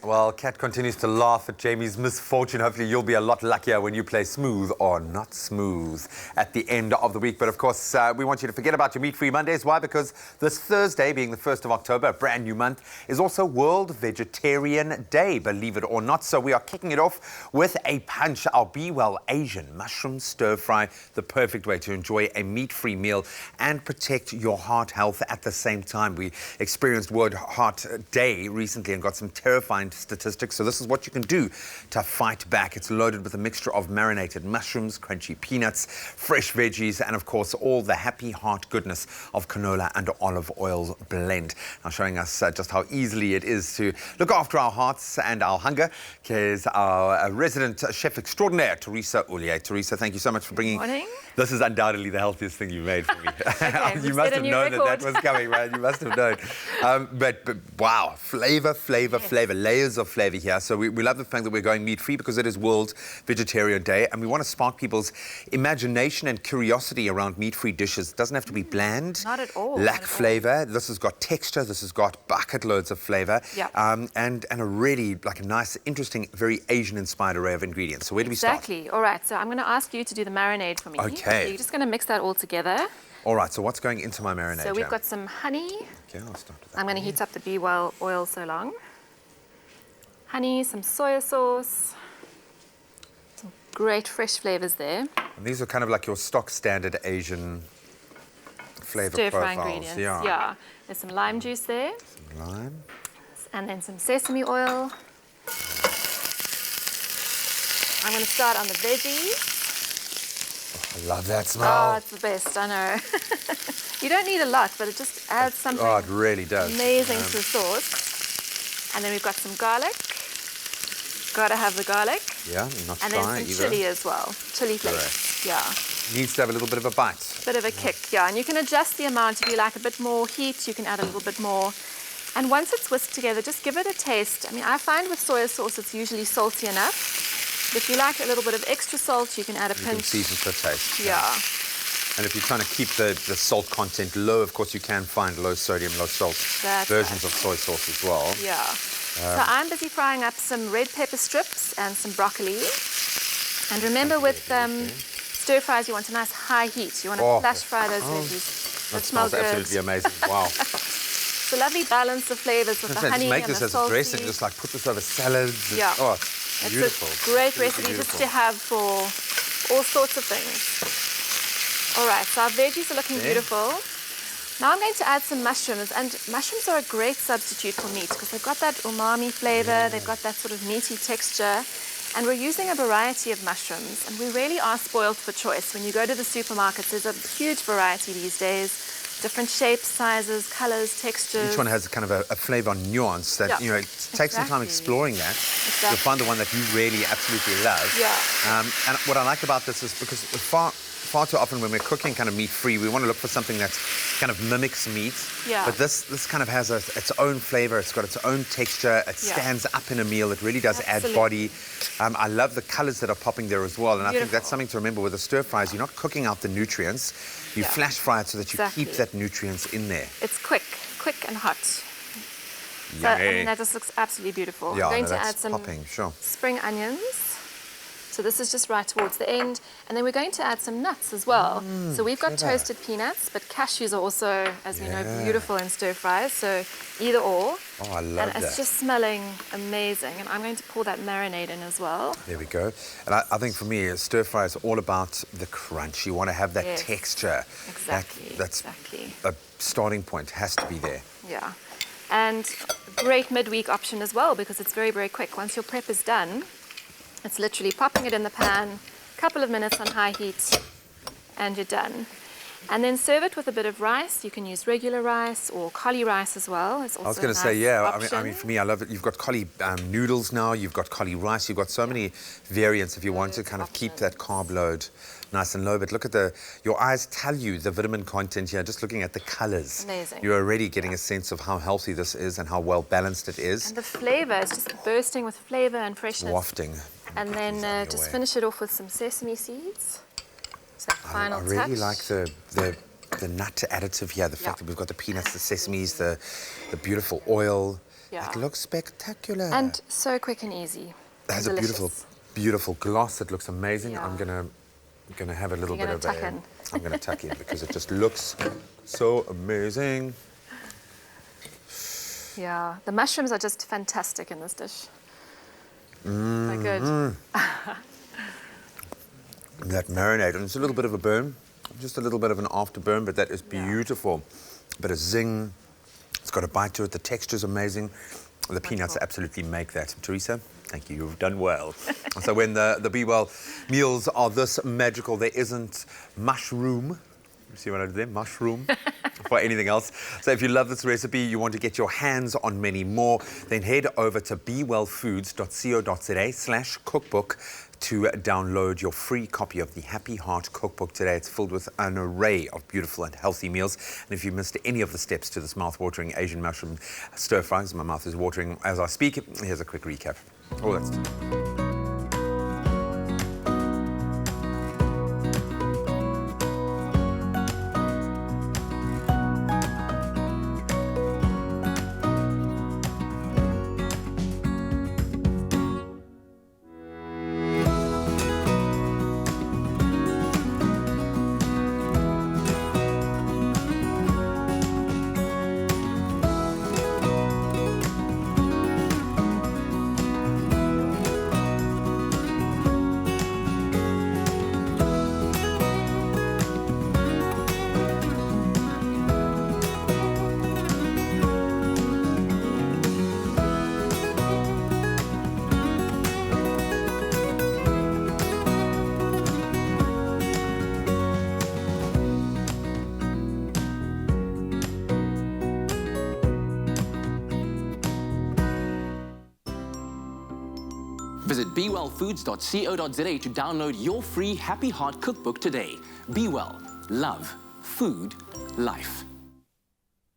Well, Kat continues to laugh at Jamie's misfortune. Hopefully you'll be a lot luckier when you play Smooth or Not Smooth at the end of the week. But of course, we want you to forget about your meat-free Mondays. Why? Because this Thursday, being the 1st of October, a brand new month, is also World Vegetarian Day, believe it or not. So we are kicking it off with a punch. Our BWELL Asian mushroom stir-fry, the perfect way to enjoy a meat-free meal and protect your heart health at the same time. We experienced World Heart Day recently and got some terrifying statistics. So this is what you can do to fight back. It's loaded with a mixture of marinated mushrooms, crunchy peanuts, fresh veggies, and of course all the happy heart goodness of canola and olive oil blend. Now showing us just how easily it is to look after our hearts and our hunger is our resident chef extraordinaire, Teresa Ollier. Teresa, thank you so much for bringing. Morning. This is undoubtedly the healthiest thing you made for me. Okay, you must have known that was coming, right? You must have known. But wow, flavor, layers of flavor here. So we love the fact that we're going meat-free because it is World Vegetarian Day, and we want to spark people's imagination and curiosity around meat-free dishes. It doesn't have to be bland. Not at all. Lack flavor. This has got texture. This has got bucket loads of flavor. Yep. And a really like a nice, interesting, very Asian-inspired array of ingredients. So where do we start? Exactly. All right. So I'm going to ask you to do the marinade for me. Okay. So you're just going to mix that all together. All right. So what's going into my marinade? So we've got some honey. Okay, I'll start with that. I'm going to heat up the BWELL oil so long. Honey, some soy sauce, some great fresh flavors there. And these are kind of like your stock standard Asian flavor Stir-fry profiles. ingredients. Yeah. There's some lime juice there. Some lime. And then some sesame oil. I'm going to start on the veggies. I love that smell. Oh, it's the best, I know. You don't need a lot, but it just adds something it really does. Amazing to the sauce. And then we've got some garlic. Gotta have the garlic. Yeah, you're not and shy then some chili as well. Chili flakes. Yeah. Needs to have a little bit of a bite. Bit of a kick, yeah. And you can adjust the amount. If you like a bit more heat, you can add a little bit more. And once it's whisked together, just give it a taste. I mean, I find with soy sauce, it's usually salty enough. If you like a little bit of extra salt, you can add a pinch. You can season for taste. Yeah. And if you're trying to keep the salt content low, of course, you can find low sodium, low salt versions of soy sauce as well. Yeah. So I'm busy frying up some red pepper strips and some broccoli. And remember with stir fries, you want a nice high heat. You want to flash fry those veggies. That smells absolutely amazing. Wow. It's a lovely balance of flavors with the honey make and this the as salty. a dressing, just like put this over salads. Yeah. Oh, it's beautiful. It's a great recipe just to have for all sorts of things. All right, so our veggies are looking beautiful. Now I'm going to add some mushrooms, and mushrooms are a great substitute for meat because they've got that umami flavor, they've got that sort of meaty texture, and we're using a variety of mushrooms, and we really are spoiled for choice. When you go to the supermarkets, there's a huge variety these days. Different shapes, sizes, colors, textures. Each one has kind of a flavor nuance that, you know, it takes some time exploring that. You'll find the one that you really absolutely love. Yeah. And what I like about this is because far too often when we're cooking kind of meat-free, we want to look for something that kind of mimics meat. Yeah. But this kind of has its own flavor. It's got its own texture. It stands up in a meal. It really does add body. I love the colors that are popping there as well. And I think that's something to remember with the stir fries. You're not cooking out the nutrients. You flash fry it so that you keep that nutrients in there. It's quick and hot. So, I mean, that just looks absolutely beautiful. Yeah, I'm going to add some spring onions. So this is just right towards the end. And then we're going to add some nuts as well. So we've got toasted peanuts, but cashews are also, as we know, beautiful in stir fries. So either or. Oh, I love that. And it's just smelling amazing. And I'm going to pour that marinade in as well. There we go. And I think for me, stir fry is all about the crunch. You want to have that texture. Exactly. That's a starting point. Has to be there. Yeah. And great midweek option as well because it's very, very quick. Once your prep is done, it's literally popping it in the pan, a couple of minutes on high heat, and you're done. And then serve it with a bit of rice. You can use regular rice or cauli rice as well. It's also I was going to say, I mean, for me, I love it. You've got cauli noodles now. You've got cauli rice. You've got so many variants if you want to kind of keep that carb load nice and low. But look at your eyes tell you the vitamin content here. Just looking at the colors. Amazing. You're already getting a sense of how healthy this is and how well balanced it is. And the flavor is just bursting with flavor and freshness. Wafting. And then just finish it off with some sesame seeds. So final touch. I really like the nut additive here. The fact that we've got the peanuts, the sesames, the beautiful oil. Yeah. It looks spectacular. And so quick and easy. It has a Delicious. beautiful, beautiful gloss. It looks amazing. Yeah. I'm gonna have a little You're bit gonna of tuck in. I'm gonna tuck in because it just looks so amazing. Yeah, the mushrooms are just fantastic in this dish. They're good. That marinade, and it's a little bit of a burn, just a little bit of an afterburn, but that is beautiful. A bit of zing. It's got a bite to it. The texture's amazing. The peanuts absolutely make that. Teresa, thank you. You've done well. So when the BWELL meals are this magical, there isn't mushroom. You see what I did there? Mushroom. For anything else. So if you love this recipe, you want to get your hands on many more, then head over to bewellfoods.co.za/cookbook to download your free copy of the Happy Heart Cookbook today. It's filled with an array of beautiful and healthy meals. And if you missed any of the steps to this mouth-watering Asian mushroom stir fries, my mouth is watering as I speak, here's a quick recap. Oh, that's... Visit bewellfoods.co.za to download your free Happy Heart Cookbook today. Be Well. Love. Food. Life.